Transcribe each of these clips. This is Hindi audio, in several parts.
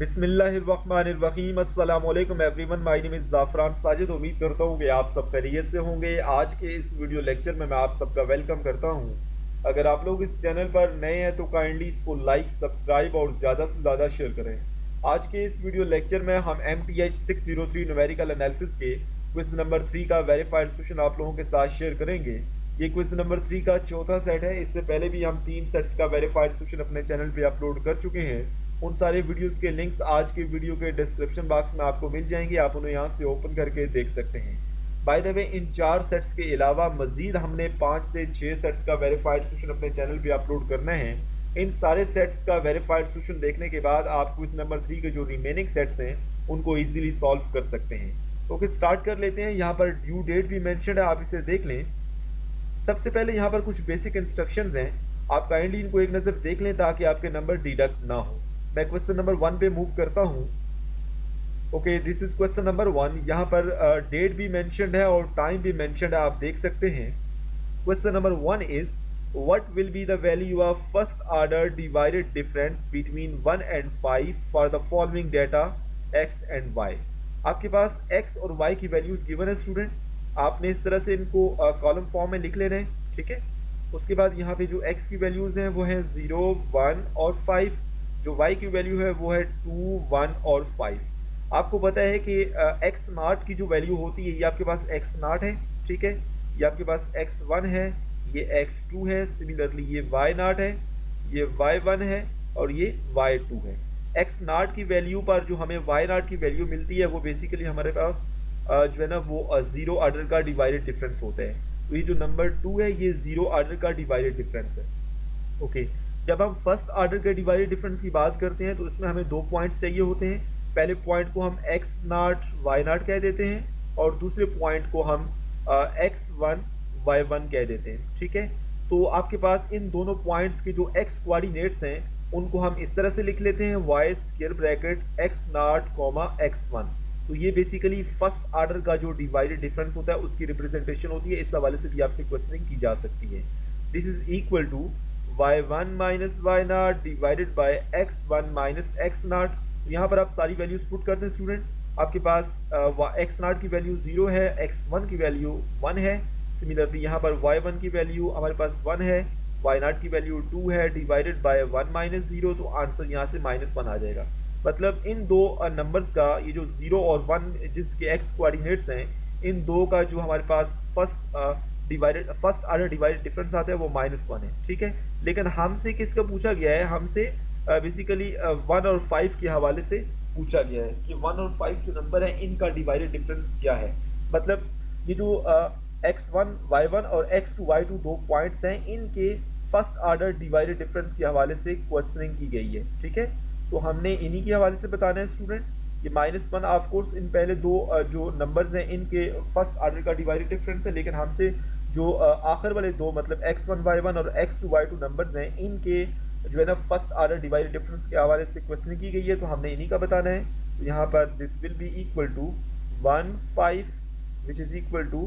बिस्मिल्लाहिर्रहमानिर्रहीम अस्सलाम वालेकुम everyone. My name is Zafran Sajid. उम्मीद करता हूँ कि आप सब खैरियत से होंगे। आज के इस वीडियो लेक्चर में मैं आप सबका वेलकम करता हूँ। अगर आप लोग इस चैनल पर नए हैं तो काइंडली इसको लाइक, सब्सक्राइब और ज़्यादा से ज़्यादा शेयर करें। आज के इस वीडियो लेक्चर में हम MTH 603 न्यूमेरिकल एनालिसिस के क्विज नंबर 3 का वेरीफाइड सोल्यूशन आप लोगों के साथ शेयर करेंगे। ये क्विज नंबर 3 का चौथा सेट है। इससे पहले भी हम 3 सेट्स का वेरीफाइड सोल्यूशन अपने चैनल पे अपलोड कर चुके हैं। उन सारे वीडियोस के लिंक्स आज के वीडियो के डिस्क्रिप्शन बॉक्स में आपको मिल जाएंगे, आप उन्हें यहाँ से ओपन करके देख सकते हैं। By the way, in 4 sets के अलावा मजीद हमने 5 से 6 सेट्स का वेरीफाइड सोल्यूशन अपने चैनल पे अपलोड करना है। इन सारे सेट्स का वेरीफाइड सोल्यूशन देखने के बाद आप क्विज नंबर 3 के जो रिमेनिंग सेट्स हैं उनको ईजिली सॉल्व कर सकते हैं। तो फिर स्टार्ट कर लेते हैं। यहाँ पर ड्यू डेट भी मैंशन है, आप इसे देख लें। सबसे पहले यहाँ पर कुछ बेसिक इंस्ट्रक्शंस हैं, आप काइंडली इनको एक नज़र देख लें ताकि आपके नंबर डिडक्ट ना हो। मैं क्वेश्चन नंबर 1 पे मूव करता हूँ। Okay, this is question number 1। यहाँ पर डेट भी मेंशन्ड है और टाइम भी मेंशन्ड है, आप देख सकते हैं। Question number 1 is what will be the value of first order divided difference between 1 and 5 for the following data x and y। आपके पास x और y की वैल्यूज गिवन है स्टूडेंट। आपने इस तरह से इनको कॉलम फॉर्म में लिख लेना है, ठीक है। उसके बाद यहाँ पे जो x की वैल्यूज हैं वो है 0, 1 और 5। जो y की वैल्यू है वो है 2, 1 और 5। आपको पता है कि x नॉट की जो वैल्यू होती है ये आपके पास x नॉट है, ठीक है। ये आपके पास x1 है, ये x2 है। सिमिलरली ये y नॉट है, ये y1 है और ये y2 है। x नॉट की वैल्यू पर जो हमें y नॉट की वैल्यू मिलती है वो बेसिकली हमारे पास जो है ना वो जीरो ऑर्डर का डिवाइडेड डिफरेंस होता है। तो ये जो नंबर 2 है ये जीरो ऑर्डर का डिवाइडेड डिफरेंस है। ओके, जब हम फर्स्ट ऑर्डर के डिवाइडेड डिफरेंस की बात करते हैं तो इसमें हमें 2 पॉइंट्स चाहिए होते हैं। पहले पॉइंट को हम x नॉट y नॉट कह देते हैं और दूसरे पॉइंट को हम x1 y1 कह देते हैं, ठीक है। तो आपके पास इन दोनों पॉइंट्स के जो x कोऑर्डिनेट्स हैं उनको हम इस तरह से लिख लेते हैं y square bracket x not x1। तो ये बेसिकली फर्स्ट ऑर्डर का जो डिवाइडेड डिफरेंस होता है उसकी रिप्रेजेंटेशन होती है। इस हवाले से भी आपसे क्वेश्चनिंग की जा सकती है। This is equal to y1 minus y not divided by x1 minus x not. यहाँ पर आप सारी वैल्यूज पुट करते हैं स्टूडेंट। आपके पास x नॉट की वैल्यू 0 है, x1 की वैल्यू 1 है। सिमिलरली यहाँ पर y1 की वैल्यू हमारे पास 1 है, y नॉट की वैल्यू 2 है, डिवाइडेड बाय 1 माइनस 0। तो आंसर यहाँ से -1 आ जाएगा। मतलब इन दो नंबर्स का ये जो 0 और 1 जिसके x कोऑर्डिनेट्स हैं, इन दो का जो हमारे पास फर्स्ट ऑर्डर डिवाइडेड डिफरेंस आता है वो -1 है, ठीक है। लेकिन हमसे किसका पूछा गया है? हमसे बेसिकली 1 और 5 के हवाले से पूछा गया है कि 1 और 5 जो नंबर है इनका डिवाइडेड डिफरेंस क्या है। मतलब ये जो x1 y1 और x2 y2 दो पॉइंट्स हैं, इनके फर्स्ट ऑर्डर डिवाइडेड डिफरेंस के हवाले से क्वेश्चनिंग की गई है, ठीक है। तो हमने इन्हीं के हवाले से बताना है स्टूडेंट। ये -1 ऑफ कोर्स इन पहले दो जो नंबर्स हैं इनके फर्स्ट ऑर्डर का डिवाइडेड डिफरेंस है, लेकिन हमसे जो आखिर वाले दो मतलब x1 y1 और x2 y2 नंबर्स हैं इनके जो है ना फर्स्ट ऑर्डर डिवाइडेड डिफरेंस के हवाले से क्वेश्चन की गई है। तो हमने इन्हीं का बताना है। तो यहाँ पर this will be equal to 1 5 which is equal to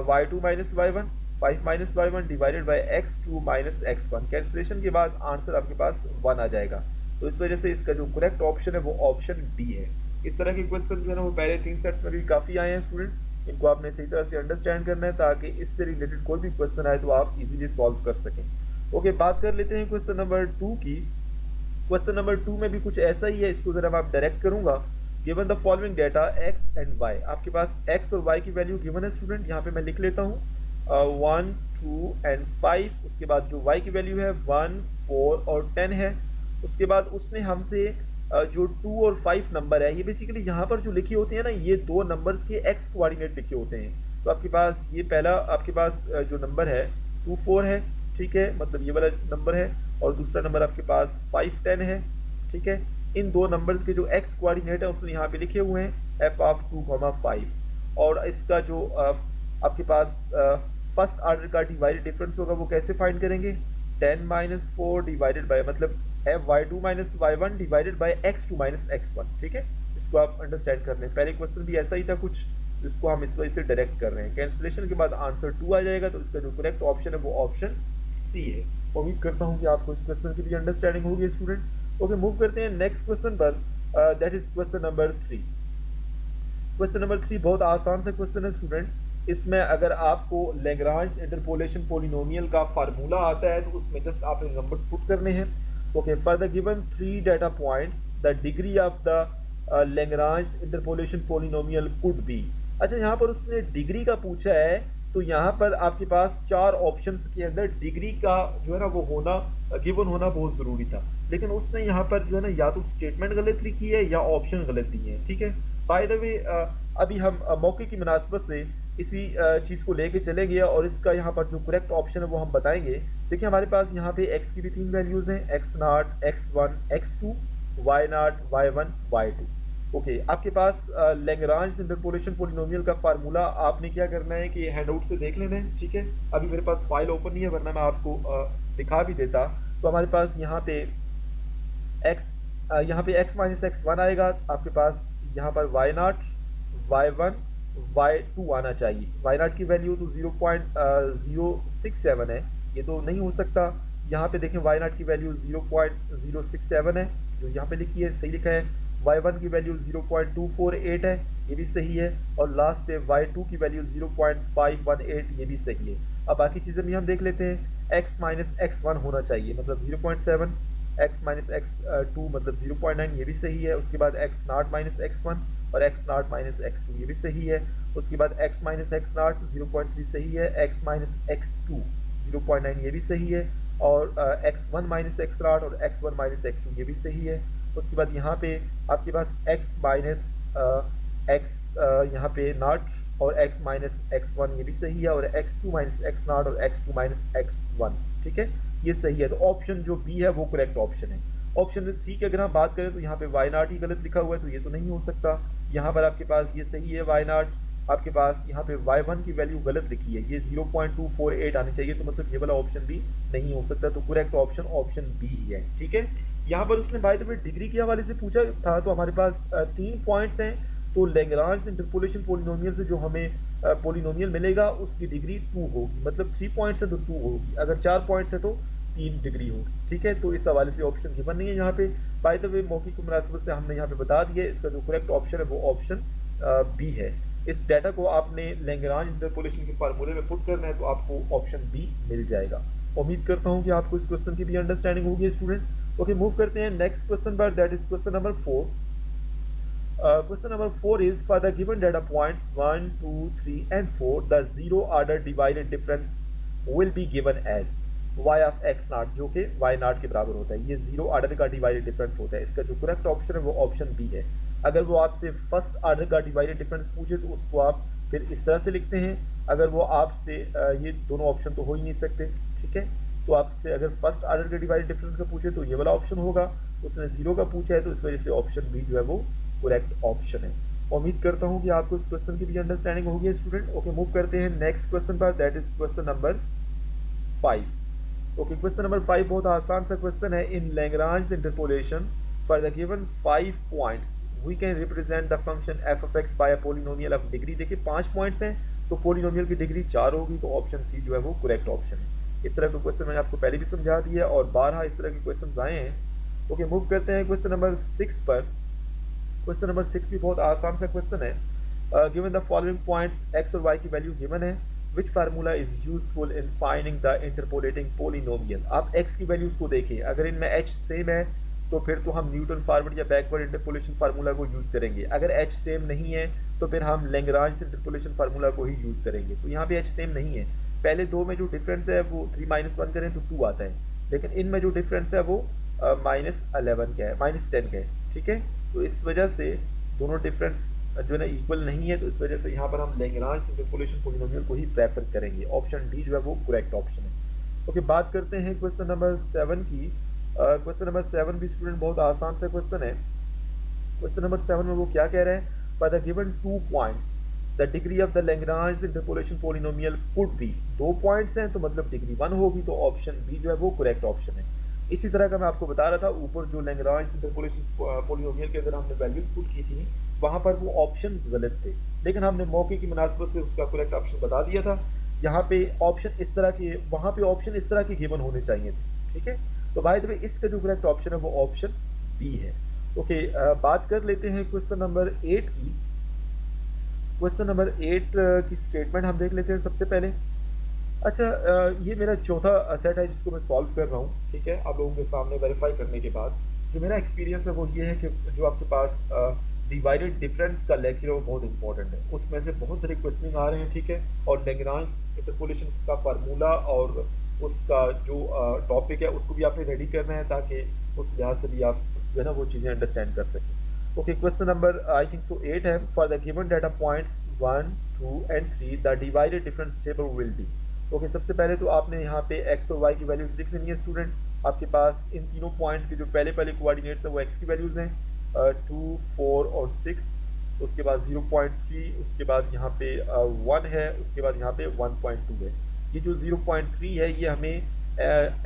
y2 minus y1, 5 minus y1 divided by x2 minus x1। Cancellation के बाद आंसर आपके पास 1 आ जाएगा। तो इस वजह से इसका जो करेक्ट ऑप्शन है वो ऑप्शन डी है। इस तरह के क्वेश्चन जो है ना वो पहले 3 सेट्स में भी काफ़ी आए हैं स्टूडेंट। इनको आपने सही तरह से अंडरस्टैंड करना है ताकि इससे रिलेटेड कोई भी क्वेश्चन आए तो आप इजीली सॉल्व कर सकें। ओके, बात कर लेते हैं क्वेश्चन नंबर 2 की। क्वेश्चन नंबर 2 में भी कुछ ऐसा ही है, इसको जरा मैं डायरेक्ट करूंगा। Given the following data x and y। आपके पास x और y की वैल्यू गिवन है स्टूडेंट। यहाँ पे मैं लिख लेता हूँ 1 2 एंड 5। उसके बाद जो y की वैल्यू है 1 4 और 10 है। उसके बाद उसने हमसे जो 2 और 5 नंबर है, ये बेसिकली यहाँ पर जो लिखे होते हैं ना ये दो नंबर्स के x कोऑर्डिनेट लिखे होते हैं। तो आपके पास ये पहला आपके पास जो नंबर है 2 4 है, ठीक है, मतलब ये वाला नंबर है। और दूसरा नंबर आपके पास 5 10 है, ठीक है। इन दो नंबर्स के जो x कोऑर्डिनेट है उसने यहाँ पे लिखे हुए हैं f ऑफ 2, 5। और इसका जो आपके पास फर्स्ट ऑर्डर का डिवाइडेड डिफरेंस होगा वो कैसे फाइंड करेंगे? 10 माइनस 4 डिवाइडेड बाय मतलब y2 minus y1 divided by x2 minus x1, ठीक है। इसको आप अंडरस्टैंड कर लें। पहले क्वेश्चन भी ऐसा ही था कुछ, जिसको हम इस वजह से डायरेक्ट कर रहे हैं। कैंसिलेशन के बाद आंसर 2 आ जाएगा। तो इसका जो करेक्ट ऑप्शन है वो ऑप्शन सी है। उम्मीद करता हूँ कि आपको इस क्वेश्चन की भी अंडरस्टैंडिंग होगी स्टूडेंट। ओके, मूव करते हैं नेक्स्ट क्वेश्चन पर। That is question number 3। Question number 3 बहुत आसान सा क्वेश्चन है स्टूडेंट। इसमें अगर आपको लैग्रांज इंटरपोलेशन पोलिनोमियल का फार्मूला आता है तो उसमें जस्ट आपने नंबर्स पुट करने हैं। Okay, for the given 3 data points the degree of the Lagrange interpolation polynomial could be. अच्छा, यहाँ पर उसने डिग्री का पूछा है, तो यहाँ पर आपके पास 4 ऑप्शंस के अंदर डिग्री का जो है ना वो होना गिवन होना बहुत ज़रूरी था, लेकिन उसने यहाँ पर जो है ना या तो स्टेटमेंट गलत लिखी है या ऑप्शन गलत दिए हैं। ठीक है, बाय द वे अभी हम मौके की मुनासबत से इसी चीज़ को लेके चलेंगे और इसका यहाँ पर जो करेक्ट ऑप्शन है वो हम बताएंगे। देखिए हमारे पास यहाँ पे x की भी 3 वैल्यूज़ हैं, x0, x1, x2, y0, y1, y2। Okay, आपके पास लैग्रांज इंटरपोलेशन पोलिनोमियल का फार्मूला आपने क्या करना है कि हैंड आउट से देख लेना है। ठीक है, अभी मेरे पास फाइल ओपन नहीं है, वरना मैं आपको दिखा भी देता। तो हमारे पास यहाँ पे x माइनस x1 आएगा, आपके पास यहाँ पर y0, y1, y2 आना चाहिए। y0 की वैल्यू तो 0.067 है, ये तो नहीं हो सकता। यहाँ पे देखें y0 की वैल्यू 0.067 है, जो यहाँ पे लिखी है सही लिखा है। y1 की वैल्यू 0.248 है, ये भी सही है। और लास्ट पे y2 की वैल्यू 0.518, ये भी सही है। अब बाकी चीज़ें भी हम देख लेते हैं। x माइनस x1 होना चाहिए, मतलब 0.7, x माइनस x2 मतलब 0.9, ये भी सही है। उसके बाद x0 माइनस x1 और x0 माइनस x2, ये भी सही है। उसके बाद x माइनस x0 0.3 सही है, x माइनस x2 0.9, ये भी सही है। और x1 माइनस x0 और x1 माइनस x2, ये भी सही है। उसके बाद यहाँ पे आपके पास x माइनस x यहाँ पे नॉट और x माइनस x1, ये भी सही है। और x2 माइनस x0 और x2 माइनस x1, ठीक है, ये सही है। तो ऑप्शन जो बी है वो करेक्ट ऑप्शन है। ऑप्शन सी की अगर हम बात करें तो यहाँ पे y0 ही गलत लिखा हुआ है, तो ये तो नहीं हो सकता। यहाँ पर आपके पास ये सही है y0, आपके पास यहाँ पे y1 की वैल्यू गलत लिखी है, ये 0.248 आनी चाहिए, तो मतलब ये वाला ऑप्शन भी नहीं हो सकता। तो करेक्ट ऑप्शन ऑप्शन बी ही है। ठीक है, यहाँ पर उसने बाय द वे डिग्री के हवाले से पूछा था, तो हमारे पास 3 पॉइंट्स हैं। तो लैग्रांज इंटरपोलेशन पोलिनोमियल से जो हमें पोलिनोमियल मिलेगा उसकी डिग्री 2 होगी, मतलब 3 पॉइंट्स है तो 2 होगी, अगर 4 पॉइंट्स है तो 3 डिग्री होगी। ठीक है, तो इस हवाले से ऑप्शन गिवन नहीं है यहाँ पे। बाय द वे मौके की मुनासिबत से हमने यहाँ पे बता दिया, इसका जो करेक्ट ऑप्शन है वो ऑप्शन बी है। इस डाटा को आपने लैग्रांज इंटरपोलेशन के फार्मूले में पुट करना है तो आपको ऑप्शन बी मिल जाएगा। उम्मीद करता हूँ कि आपको इस क्वेश्चन की भी अंडरस्टैंडिंग होगी स्टूडेंट। ओके, मूव करते हैं नेक्स्ट क्वेश्चन पर, that is question number 4। Question number 4 is for the given data points 1, 2, 3 and 4, the zero order divided difference will be given as y of x naught, जो कि y naught के बराबर होता है। ये जीरो ऑर्डर का डिवाइडेड डिफरेंस होता है। इसका जो करेक्ट ऑप्शन है वो ऑप्शन बी है। अगर वो आपसे फर्स्ट ऑर्डर का डिवाइडेड डिफरेंस पूछे तो उसको आप फिर इस तरह से लिखते हैं। अगर वो आपसे ये दोनों ऑप्शन तो हो ही नहीं सकते, ठीक है, तो आपसे अगर फर्स्ट ऑर्डर के डिवाइडेड डिफरेंस का पूछे तो ये वाला ऑप्शन होगा। उसने जीरो का पूछा है तो इस वजह से ऑप्शन बी जो है वो करेक्ट ऑप्शन है। उम्मीद करता हूँ कि आपको इस क्वेश्चन की भी अंडरस्टैंडिंग होगी स्टूडेंट। ओके, मूव करते हैं नेक्स्ट क्वेश्चन पर, that is question number 5। Okay, question number 5 बहुत आसान सा क्वेश्चन है। In Lagrange interpolation for the given 5 points we can represent the function f of x by a polynomial of degree. देखिए 5 पॉइंट्स हैं तो पोलिनोमियल की डिग्री 4 होगी, तो ऑप्शन सी जो है वो करेक्ट ऑप्शन है। इस तरह का क्वेश्चन मैंने आपको पहले भी समझा दिया और 12 इस तरह के क्वेश्चन आए हैं। ओके, मूव करते हैं क्वेश्चन नंबर 6 पर। क्वेश्चन नंबर 6 भी बहुत आसान सा क्वेश्चन है। Given the following points x और वाई की वैल्यू गिवन है, which formula is useful in finding the interpolating polynomial. आप एक्स की वैल्यूज को देखें, अगर इनमें एच सेम है तो फिर तो हम न्यूटन फॉरवर्ड या बैकवर्ड इंटरपोलेशन फार्मूला को यूज करेंगे। अगर एच सेम नहीं है तो फिर हम लैग्रांज इंटरपोलेशन फार्मूला को ही यूज करेंगे। तो यहाँ पे एच सेम नहीं है, पहले दो में जो डिफरेंस है वो 3-1 करें तो 2 आता है, लेकिन इनमें जो डिफरेंस है वो -11 का है, -10 का है। ठीक है, तो इस वजह से दोनों डिफरेंस जो है ना इक्वल नहीं है, तो इस वजह से यहाँ पर हम लैग्रांज इंटरपोलेशन पोलिनोमियल को ही प्रेफर करेंगे। ऑप्शन डी जो है वो करेक्ट ऑप्शन है। ओके, बात करते हैं क्वेश्चन नंबर 7 की। क्वेश्चन नंबर 7 भी स्टूडेंट बहुत आसान सा क्वेश्चन है। क्वेश्चन नंबर 7 में वो क्या कह रहे हैं, for the given 2 points the degree of the Lagrange interpolation polynomial could be. 2 points हैं तो मतलब डिग्री 1 होगी, तो ऑप्शन बी जो है वो करेक्ट ऑप्शन है। इसी तरह का मैं आपको बता रहा था, ऊपर जो लैग्रांज इंटरपोलेशन पोलिनोमियल के अंदर हमने वैल्यूज पुट की थी वहाँ पर वो ऑप्शंस गलत थे, लेकिन हमने मौके की मुनासबत से उसका करेक्ट ऑप्शन बता दिया था। यहाँ पे ऑप्शन इस तरह के, वहाँ पे ऑप्शन इस तरह के गिवन होने चाहिए थे। ठीक है, तो बाय द वे इसका जो करेक्ट ऑप्शन है वो ऑप्शन बी है। ओके, बात कर लेते हैं क्वेश्चन नंबर 8 की। क्वेश्चन नंबर 8 की स्टेटमेंट हम देख लेते हैं सबसे पहले। अच्छा, ये मेरा चौथा सेट है जिसको मैं सॉल्व कर रहा हूँ, ठीक है, आप लोगों के सामने वेरीफाई करने के बाद। जो मेरा एक्सपीरियंस है वो ये है कि जो आपके पास डिवाइडेड डिफरेंस का लेक्चर है वो बहुत इंपॉर्टेंट है, उसमें से बहुत सारे क्वेश्चनिंग आ रहे हैं, ठीक है, और लैग्रांज इंटरपोलेशन का फार्मूला और उसका जो टॉपिक है उसको भी आपने रेडी करना है ताकि उस लिहाज से भी आप जो है ना वो चीज़ें अंडरस्टैंड कर सकें। Okay, question number I think so 8 है। For the given data points 1, 2 and 3 the divided difference table will be. Okay, सबसे पहले तो आपने यहाँ पे एक्स और वाई की वैल्यूज लिख लेनी है स्टूडेंट। आपके पास इन तीनों पॉइंट्स के जो पहले पहले कोऑर्डिनेट्स हैं वो एक्स की वैल्यूज हैं, 2, 4 और 6। उसके बाद 0.3, उसके बाद यहाँ पे 1 है, उसके बाद यहाँ पे 1.2 है। ये जो 0.3 है ये हमें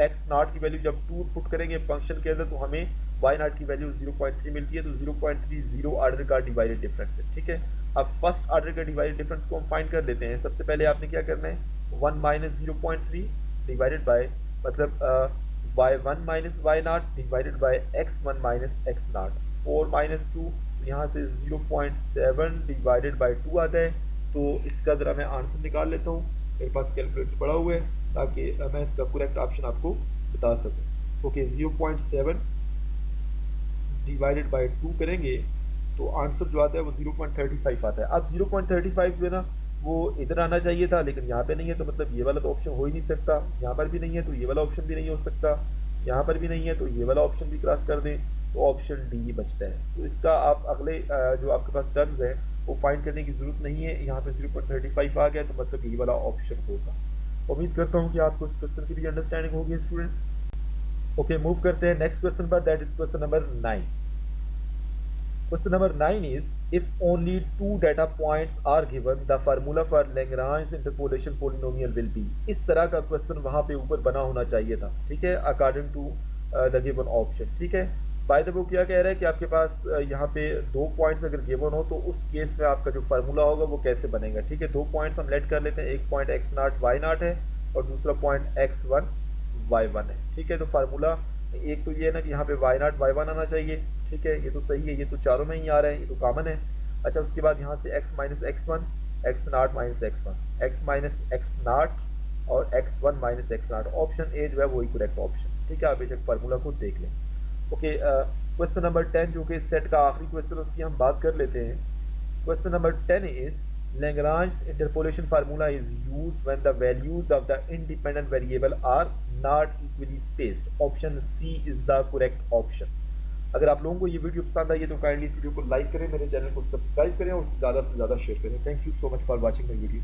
एक्स नाट की वैल्यू जब 2 पुट करेंगे फंक्शन के अंदर तो हमें वाई नाट की वैल्यू 0.3 मिलती है। तो 0.3 जीरो ऑर्डर का डिवाइडेड डिफरेंस है, ठीक है। अब फर्स्ट ऑर्डर का डिवाइडेड डिफरेंस को हम फाइंड कर लेते हैं। सबसे पहले आपने क्या करना है, 1 माइनस 0.3 डिवाइडेड बाय मतलब y1 minus y not divided by x1 minus x not. 4 minus 2, यहाँ से 0.7 डिवाइडेड बाय 2 आता है। तो इसका ज़रा मैं आंसर निकाल लेता हूँ, मेरे पास कैलकुलेटर पड़ा हुआ है ताकि मैं इसका करेक्ट ऑप्शन आपको बता सकूँ। ओके, 0.7 डिवाइडेड बाय 2 करेंगे तो आंसर जो आता है वो 0.35 आता है। अब 0.35 जो है ना वो इधर आना चाहिए था लेकिन यहाँ पे नहीं है, तो मतलब ये वाला तो ऑप्शन हो ही नहीं सकता। यहाँ पर भी नहीं है तो ये वाला ऑप्शन भी नहीं हो सकता, यहाँ पर भी नहीं है तो ये वाला ऑप्शन भी क्रॉस कर दें तो ऑप्शन डी बचता है। तो इसका आप अगले जो आपके पास टर्म्स है वो फाइंड करने की ज़रूरत नहीं है। यहाँ पे 0.35 आ गया तो मतलब ये वाला ऑप्शन होगा। उम्मीद करता हूँ कि आपको इस क्वेश्चन की भी अंडरस्टैंडिंग होगी स्टूडेंट। ओके, मूव करते हैं नेक्स्ट क्वेश्चन पर, that is question number 9। Question number 9 is, if only two data points are given, the formula for Lagrange interpolation polynomial will be। इस तरह का क्वेश्चन वहाँ पे ऊपर बना होना चाहिए था, ठीक है, according to the given option, ठीक है। बाय द वे क्या कह रहा है कि आपके पास यहाँ पे 2 पॉइंट्स अगर गिवन हो तो उस केस में आपका जो फार्मूला होगा वो कैसे बनेगा, ठीक है। 2 पॉइंट्स हम लेट कर लेते हैं, एक पॉइंट एक्स नाट वाई नाट है और दूसरा पॉइंट x1 y1 है, ठीक है। तो फार्मूला एक तो ये है ना कि यहाँ पे वाई नाट वाई वन आना चाहिए, ठीक है, ये तो सही है, ये तो चारों में ही आ रहा है, ये तो कॉमन है। अच्छा, उसके बाद यहाँ से x minus x one, x naught minus x one, x minus x naught और x1 minus x naught. Option a जो है वही करेक्ट ऑप्शन, ठीक है। आप बेशक फार्मूला को देख लें। ओके, क्वेश्चन नंबर 10 जो कि सेट का आखिरी क्वेश्चन उसकी हम बात कर लेते हैं। Question number 10 is, Lagrange's interpolation formula is used when the values of the independent variable are not equally spaced. Option C is the correct option. अगर आप लोगों को ये वीडियो पसंद आई है तो काइंडली इस वीडियो को लाइक करें, मेरे चैनल को सब्सक्राइब करें और ज़्यादा से ज़्यादा शेयर करें। Thank you so much for watching my video.